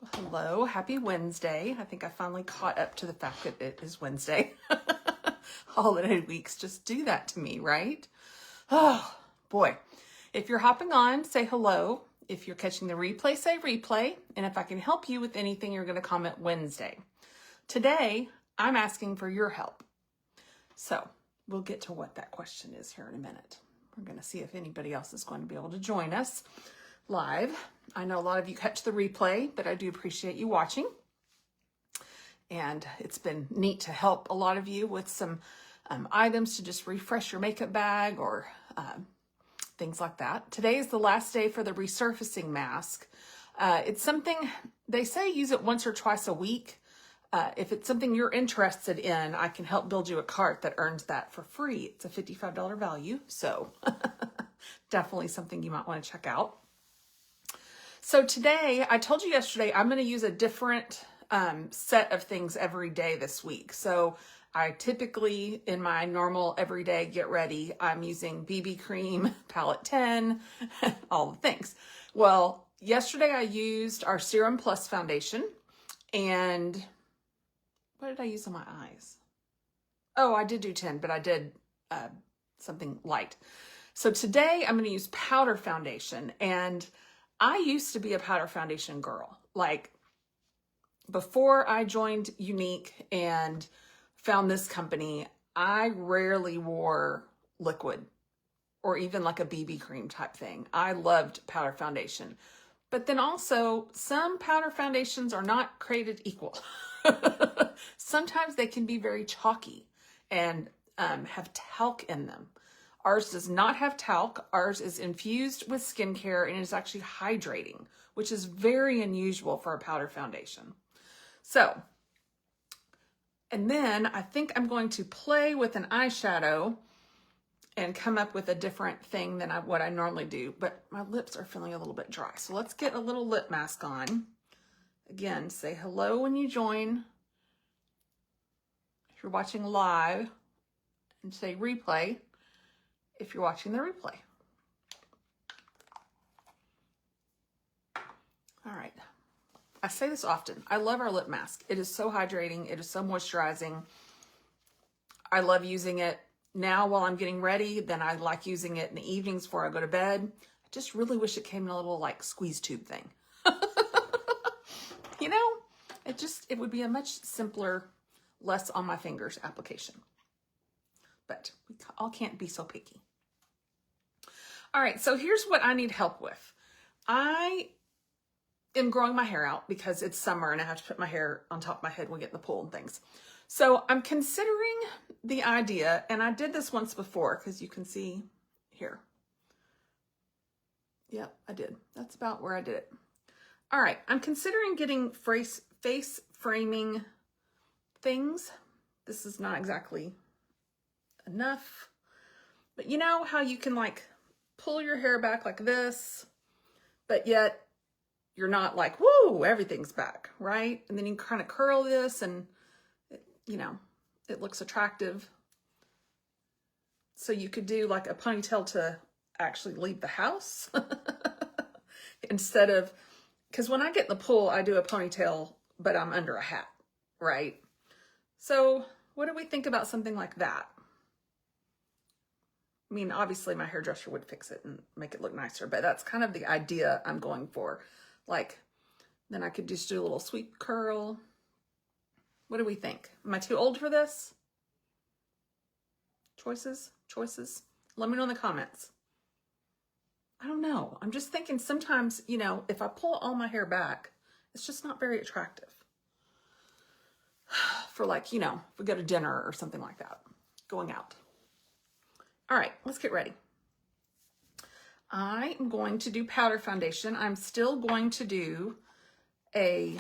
Hello, happy Wednesday. I think I finally caught up to the fact that it is Wednesday. Holiday weeks just do that to me, right? Oh, boy. If you're hopping on, say hello. If you're catching the replay, say replay. And if I can help you with anything, you're going to comment Wednesday. Today, I'm asking for your help. So we'll get to what that question is here in a minute. We're going to see if anybody else is going to be able to join us live. I know a lot of you catch the replay, but I do appreciate you watching. And it's been neat to help a lot of you with some items to just refresh your makeup bag or things like that. Today is the last day for the resurfacing mask. It's something, they say use it once or twice a week. If it's something you're interested in, I can help build you a cart that earns that for free. It's a $55 value, so definitely something you might want to check out. So today, I told you yesterday, I'm going to use a different set of things every day this week. So I typically, in my normal everyday get ready, I'm using BB cream, palette 10, all the things. Well, yesterday I used our Serum Plus foundation, and what did I use on my eyes? Oh, I did do 10, but I did something light. So today I'm going to use powder foundation, and I used to be a powder foundation girl. Like before I joined Younique and found this company, I rarely wore liquid or even like a BB cream type thing. I loved powder foundation. But then also some powder foundations are not created equal. Sometimes they can be very chalky and have talc in them. Ours does not have talc. Ours is infused with skincare and is actually hydrating, which is very unusual for a powder foundation. So, and then I think I'm going to play with an eyeshadow and come up with a different thing than what I normally do, but my lips are feeling a little bit dry. So let's get a little lip mask on. Again, say hello when you join. If you're watching live, and say replay if you're watching the replay. All right. I say this often. I love our lip mask. It is so hydrating. It is so moisturizing. I love using it now while I'm getting ready. Then I like using it in the evenings before I go to bed. I just really wish it came in a little like squeeze tube thing. You know, it would be a much simpler, less on my fingers application. But we all can't be so picky. All right, so here's what I need help with. I am growing my hair out because it's summer and I have to put my hair on top of my head when we get in the pool and things. So I'm considering the idea, and I did this once before because you can see here. Yep, I did. That's about where I did it. All right, I'm considering getting face framing things. This is not exactly enough, but you know how you can like pull your hair back like this, but yet you're not like, woo, everything's back, right? And then you kind of curl this and, you know, it looks attractive. So you could do like a ponytail to actually leave the house instead of, because when I get in the pool, I do a ponytail, but I'm under a hat, right? So what do we think about something like that? I mean, obviously my hairdresser would fix it and make it look nicer, but that's kind of the idea I'm going for. Like, then I could just do a little sweep curl. What do we think? Am I too old for this? Choices? Let me know in the comments. I don't know. I'm just thinking sometimes, you know, if I pull all my hair back, it's just not very attractive. For like, you know, if we go to dinner or something like that, going out. All right, let's get ready. I am going to do powder foundation. I'm still going to do a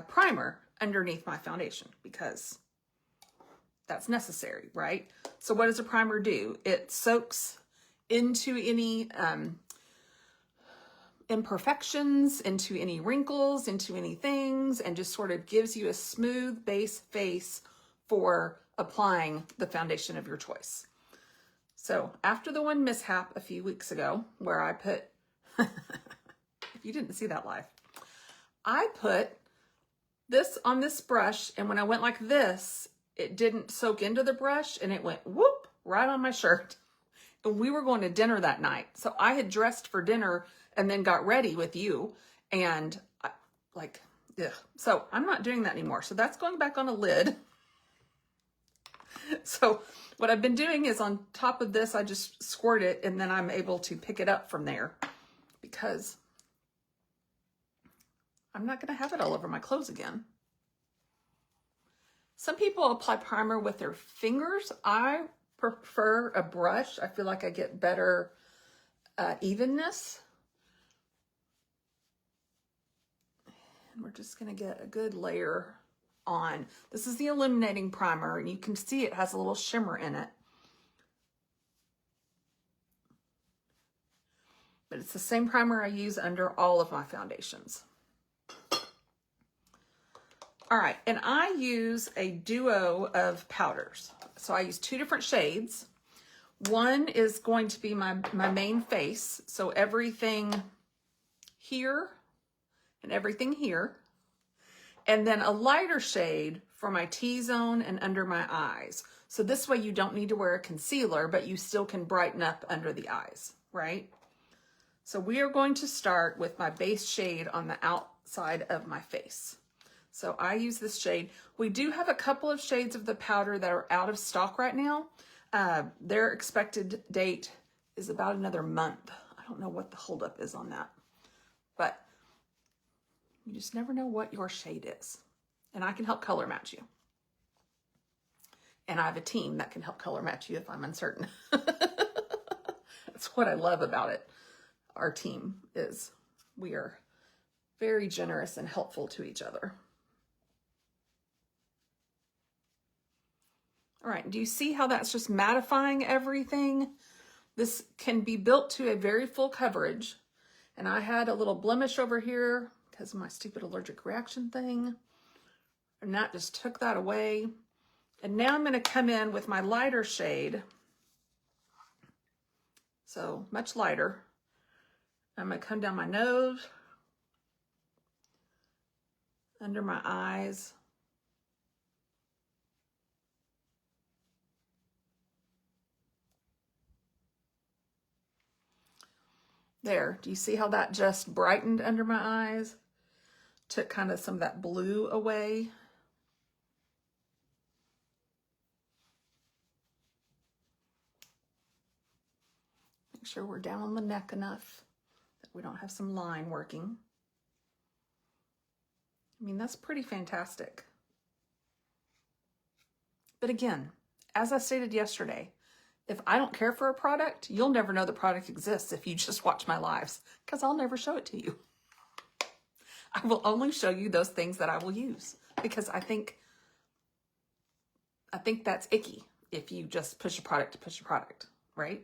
primer underneath my foundation because that's necessary, right? So what does a primer do? It soaks into any imperfections, into any wrinkles, into any things, and just sort of gives you a smooth base face for applying the foundation of your choice. So after the one mishap a few weeks ago where I put, if you didn't see that live, I put this on this brush, and when I went like this, it didn't soak into the brush, and it went whoop right on my shirt. And we were going to dinner that night. So I had dressed for dinner and then got ready with you, and like, ugh. So I'm not doing that anymore. So that's going back on a lid. So what I've been doing is on top of this, I just squirt it, and then I'm able to pick it up from there, because I'm not going to have it all over my clothes again. Some people apply primer with their fingers. I prefer a brush. I feel like I get better evenness. And we're just going to get a good layer on. This is the illuminating primer, and you can see it has a little shimmer in it. But it's the same primer I use under all of my foundations. All right, and I use a duo of powders. So I use 2 different shades. One is going to be my main face, so everything here and everything here. And then a lighter shade for my T-zone and under my eyes. So this way you don't need to wear a concealer, but you still can brighten up under the eyes, right? So we are going to start with my base shade on the outside of my face. So I use this shade. We do have a couple of shades of the powder that are out of stock right now. Their expected date is about another month. I don't know what the holdup is on that, but you just never know what your shade is. And I can help color match you. And I have a team that can help color match you if I'm uncertain. That's what I love about it. Our team is, we are very generous and helpful to each other. All right, do you see how that's just mattifying everything? This can be built to a very full coverage. And I had a little blemish over here because of my stupid allergic reaction thing. And that just took that away. And now I'm gonna come in with my lighter shade. So much lighter. I'm gonna come down my nose, under my eyes. There, do you see how that just brightened under my eyes? Took kind of some of that blue away. Make sure we're down on the neck enough that we don't have some line working. I mean, that's pretty fantastic. But again, as I stated yesterday, if I don't care for a product, you'll never know the product exists if you just watch my lives, because I'll never show it to you. I will only show you those things that I will use, because I think that's icky if you just push a product to push a product, right?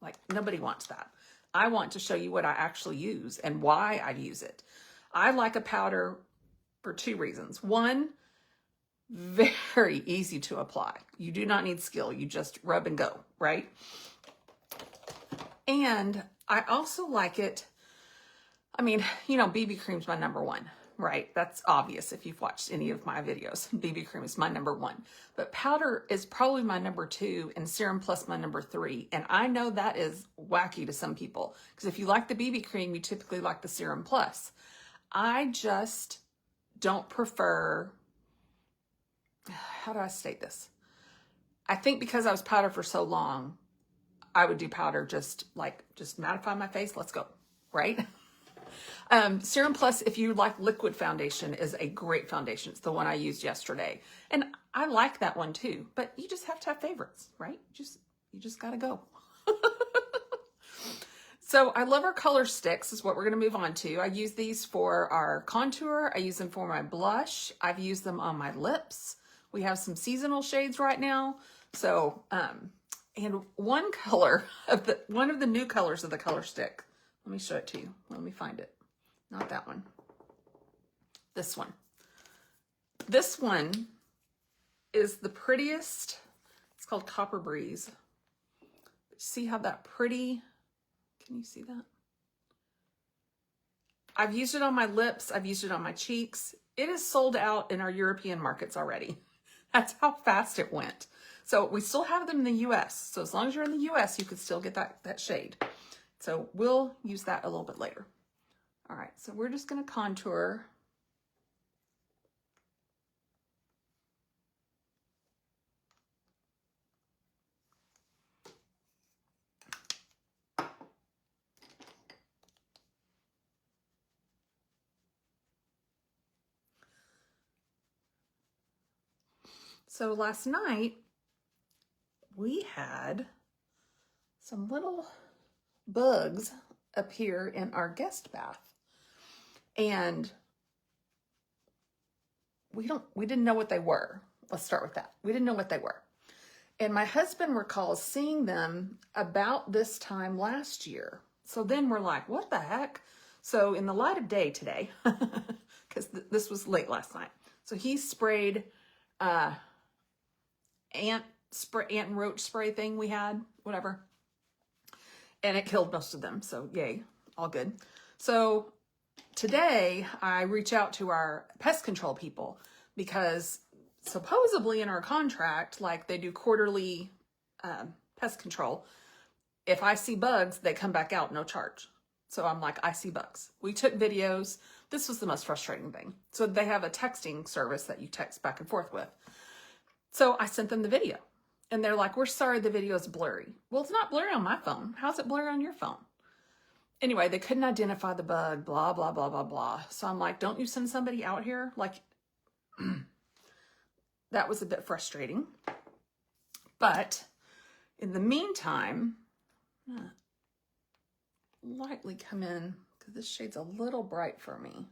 Like, nobody wants that. I want to show you what I actually use and why I use it. I like a powder for 2 reasons. One, very easy to apply. You do not need skill. You just rub and go, right? And I also like it. I mean, you know, BB cream's my number 1, right? That's obvious if you've watched any of my videos. BB cream is my number 1. But powder is probably my number 2 and Serum Plus my number 3. And I know that is wacky to some people, because if you like the BB cream, you typically like the Serum Plus. I just don't prefer, how do I state this? I think because I was powder for so long, I would do powder just mattify my face. Let's go, right? Serum Plus, if you like liquid foundation, is a great foundation. It's the one I used yesterday. And I like that one too, but you just have to have favorites, right? You just gotta go. So I love our color sticks is what we're gonna move on to. I use these for our contour. I use them for my blush. I've used them on my lips. We have some seasonal shades right now. So, and one of the new colors of the color stick, let me show it to you. Let me find it. Not that one. This one. This one is the prettiest. It's called Copper Breeze. See how that pretty, can you see that? I've used it on my lips. I've used it on my cheeks. It is sold out in our European markets already. That's how fast it went. So we still have them in the US. So as long as you're in the US, you could still get that shade. So we'll use that a little bit later. All right, so we're just gonna contour. So last night we had some little bugs appear in our guest bath, and we didn't know what they were. Let's start with that. We didn't know what they were. And my husband recalls seeing them about this time last year. So then we're like, what the heck? So in the light of day today, because this was late last night, so he sprayed ant and roach spray thing we had, whatever. And it killed most of them. So yay, all good. So today I reach out to our pest control people because supposedly in our contract, like they do quarterly pest control. If I see bugs, they come back out, no charge. So I'm like, I see bugs. We took videos. This was the most frustrating thing. So they have a texting service that you text back and forth with. So I sent them the video and they're like, we're sorry, the video is blurry. Well, it's not blurry on my phone. How's it blurry on your phone? Anyway, they couldn't identify the bug, blah, blah, blah, blah, blah. So I'm like, don't you send somebody out here? Like, that was a bit frustrating. But in the meantime, lightly come in because this shade's a little bright for me.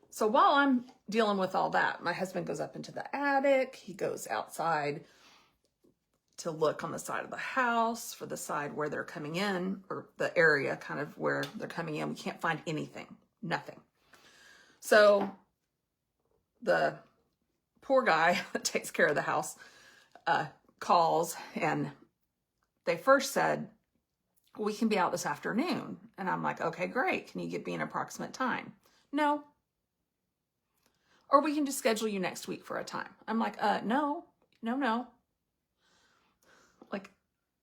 So while I'm dealing with all that, my husband goes up into the attic. He goes outside to look on the side of the house for the side where they're coming in, or the area kind of where they're coming in. We can't find anything, nothing. So the poor guy that takes care of the house calls, and they first said, we can be out this afternoon. And I'm like, okay, great. Can you give me an approximate time? No. Or we can just schedule you next week for a time. I'm like, no. Like,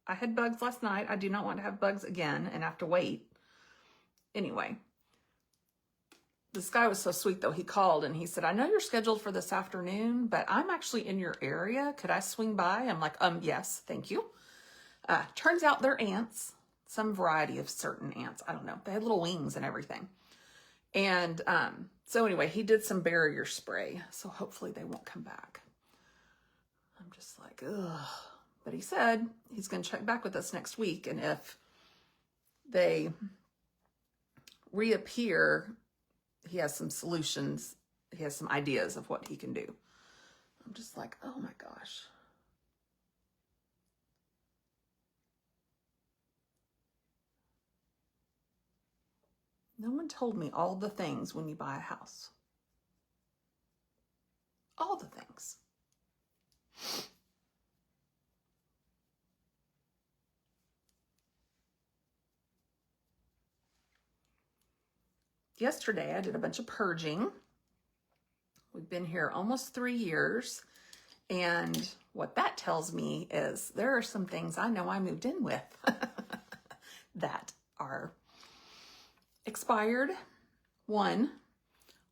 I had bugs last night. I do not want to have bugs again and have to wait. Anyway, this guy was so sweet though. He called and he said, I know you're scheduled for this afternoon, but I'm actually in your area. Could I swing by? I'm like, yes, thank you. Turns out they're ants, some variety of certain ants. I don't know. They had little wings and everything. And so anyway, he did some barrier spray. So hopefully they won't come back. I'm just like, ugh. But he said he's going to check back with us next week. And if they reappear, he has some solutions. He has some ideas of what he can do. I'm just like, oh my gosh. No one told me all the things when you buy a house. All the things. Yesterday, I did a bunch of purging. We've been here almost 3 years. And what that tells me is there are some things I know I moved in with that are expired, one,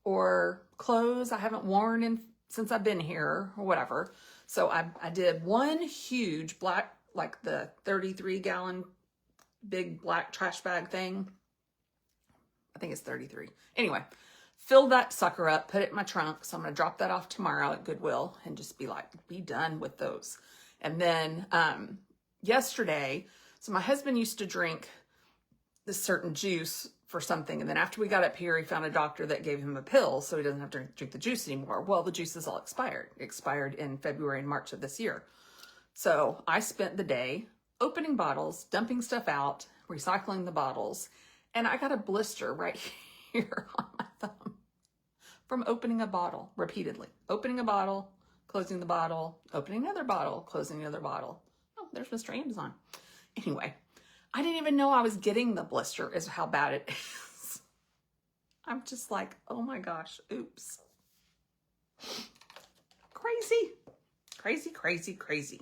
or clothes I haven't worn since I've been here or whatever. So I did one huge black, like the 33-gallon big black trash bag thing. I think it's 33. Anyway, fill that sucker up, put it in my trunk. So I'm going to drop that off tomorrow at Goodwill and just be done with those. And then yesterday, so my husband used to drink this certain juice for something. And then after we got up here, he found a doctor that gave him a pill so he doesn't have to drink the juice anymore. Well, the juice is all expired. It expired in February and March of this year. So I spent the day opening bottles, dumping stuff out, recycling the bottles. And I got a blister right here on my thumb from opening a bottle repeatedly. Opening a bottle, closing the bottle, opening another bottle, closing another bottle. Oh, there's Mr. Amazon. Anyway, I didn't even know I was getting the blister is how bad it is. I'm just like, oh my gosh, oops. Crazy, crazy, crazy, crazy.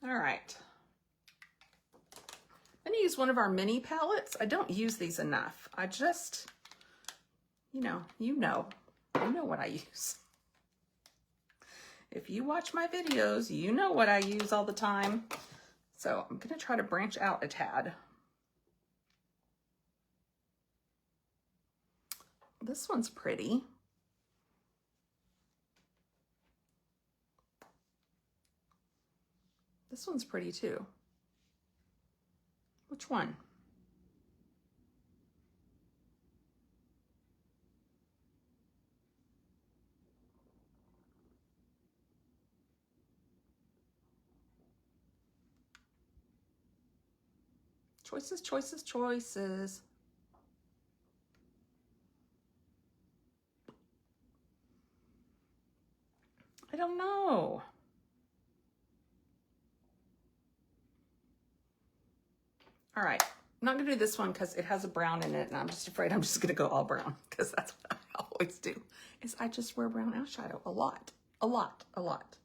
All right. I'm going to use one of our mini palettes. I don't use these enough. I just, you know what I use. If you watch my videos, you know what I use all the time. So I'm going to try to branch out a tad. This one's pretty. This one's pretty too. Which one? Choices, choices, choices. I don't know. All right, I'm not gonna do this one because it has a brown in it and I'm just afraid I'm just gonna go all brown because that's what I always do, is I just wear brown eyeshadow a lot, a lot, a lot.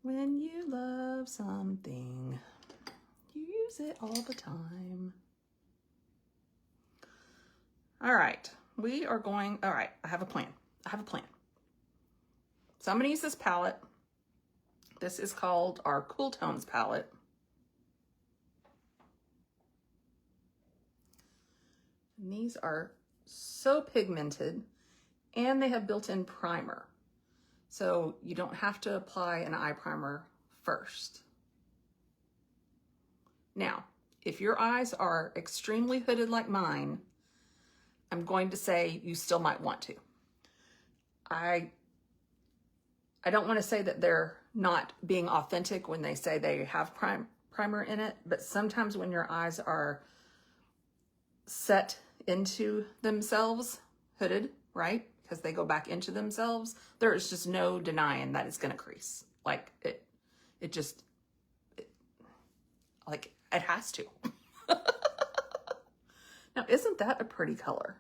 When you love something, you use it all the time. All right, all right, I have a plan. So I'm gonna use this palette. This is called our Cool Tones palette. And these are so pigmented and they have built-in primer. So you don't have to apply an eye primer first. Now, if your eyes are extremely hooded like mine, I'm going to say you still might want to. I don't want to say that they're not being authentic when they say they have primer in it, but sometimes when your eyes are set into themselves, hooded, right? Because they go back into themselves, there is just no denying that it's going to crease. Like it has to. Now, isn't that a pretty color?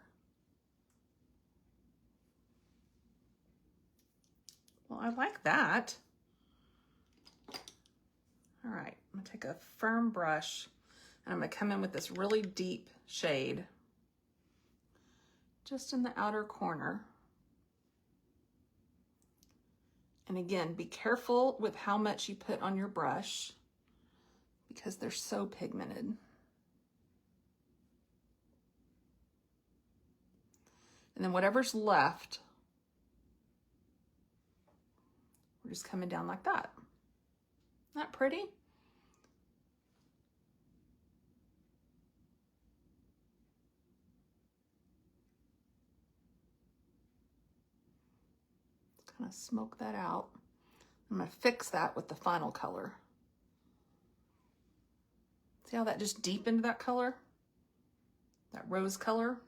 Well, I like that. All right, I'm gonna take a firm brush and I'm gonna come in with this really deep shade just in the outer corner. And again, be careful with how much you put on your brush because they're so pigmented. And then whatever's left, we're just coming down like that. Isn't that pretty? Kind of smoke that out. I'm going to fix that with the final color. See how that just deepened that color? That rose color?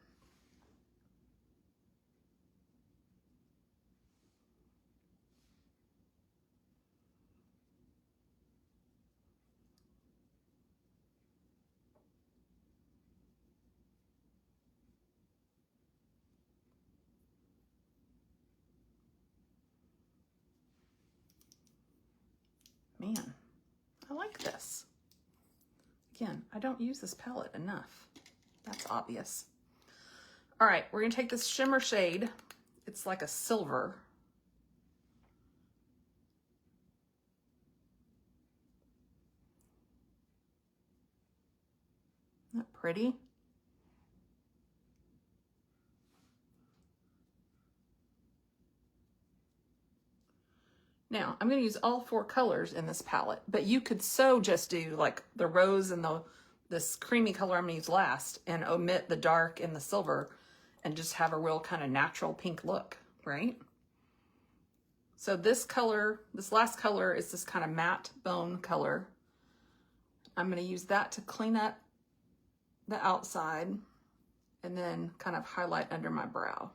Man, I like this. Again, I don't use this palette enough. That's obvious. All right, we're gonna take this shimmer shade. It's like a silver. Isn't that pretty? Now, I'm going to use all 4 colors in this palette, but you could so just do like the rose and this creamy color I'm going to use last and omit the dark and the silver and just have a real kind of natural pink look, right? So this color, this last color is this kind of matte bone color. I'm going to use that to clean up the outside and then kind of highlight under my brow.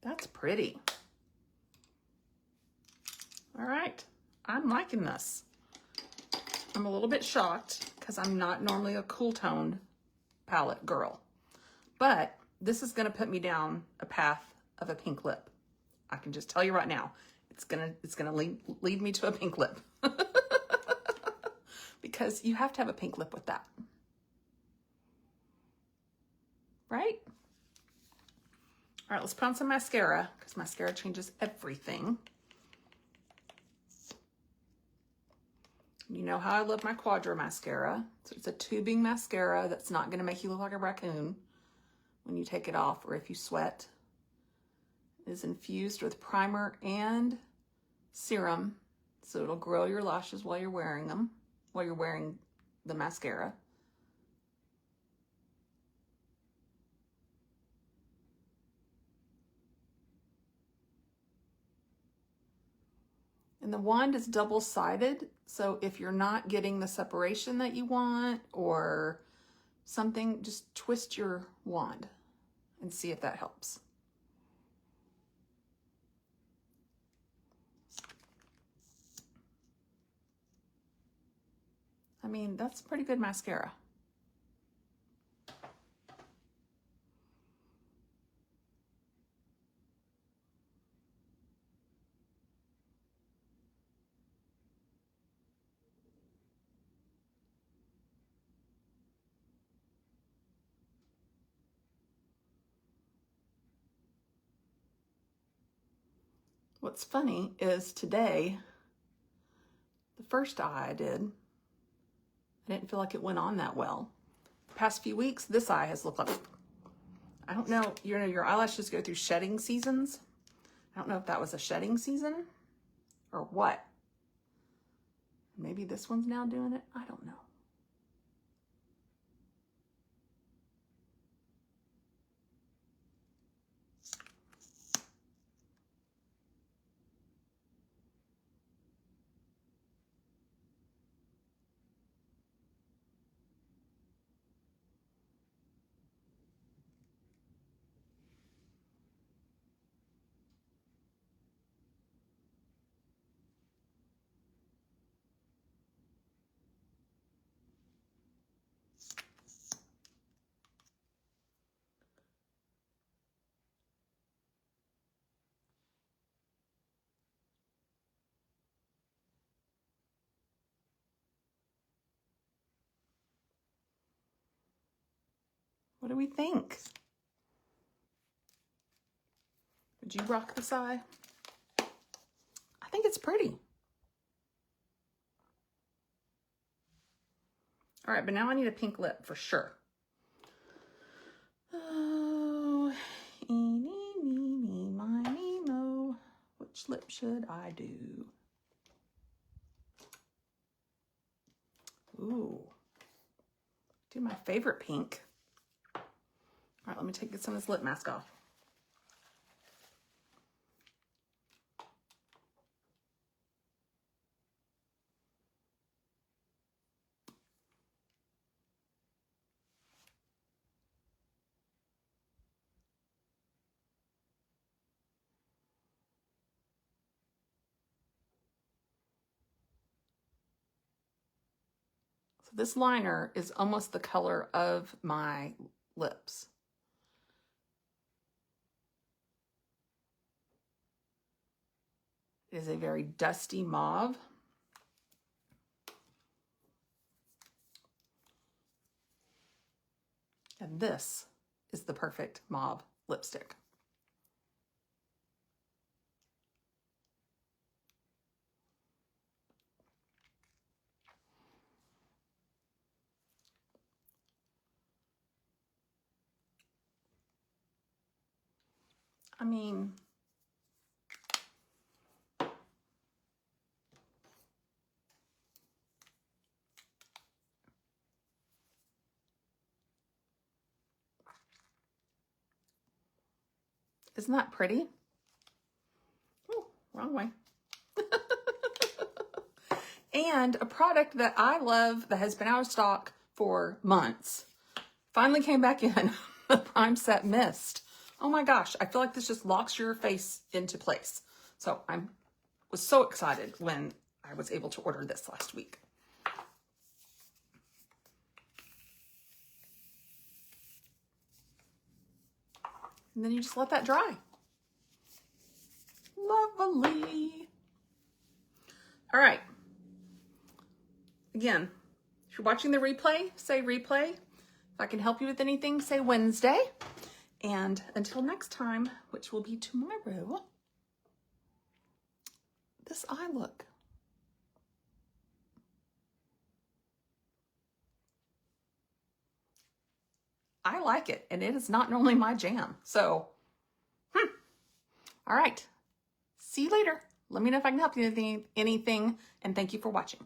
That's pretty. All right, I'm liking this. I'm a little bit shocked because I'm not normally a cool toned palette girl, but this is gonna put me down a path of a pink lip. I can just tell you right now, it's gonna lead me to a pink lip because you have to have a pink lip with that, right? All right, let's put on some mascara because mascara changes everything. You know how I love my Quadra mascara. So it's a tubing mascara that's not gonna make you look like a raccoon when you take it off or if you sweat. It is infused with primer and serum, so it'll grow your lashes while you're wearing them, while you're wearing the mascara. And the wand is double-sided, so if you're not getting the separation that you want or something, just twist your wand and see if that helps. I mean, that's pretty good mascara. What's funny is today, the first eye I did, I didn't feel like it went on that well. The past few weeks, this eye has looked like, I don't know, your eyelashes go through shedding seasons. I don't know if that was a shedding season or what. Maybe this one's now doing it. I don't know. What do we think? Would you rock this eye? I think it's pretty. All right, but now I need a pink lip for sure. Oh, eeny, meeny, miny, mo. Which lip should I do? Ooh, do my favorite pink. All right, let me get some of this lip mask off. So this liner is almost the color of my lips. It is a very dusty mauve. And this is the perfect mauve lipstick. I mean, isn't that pretty? Oh, wrong way. And a product that I love that has been out of stock for months finally came back in, the Prime Set Mist. Oh my gosh, I feel like this just locks your face into place. So was so excited when I was able to order this last week. And then you just let that dry. Lovely. All right. Again, if you're watching the replay, say replay. If I can help you with anything, say Wednesday. And until next time, which will be tomorrow, this eye look. I like it, and it is not normally my jam. So, all right. See you later. Let me know if I can help you with anything, and thank you for watching.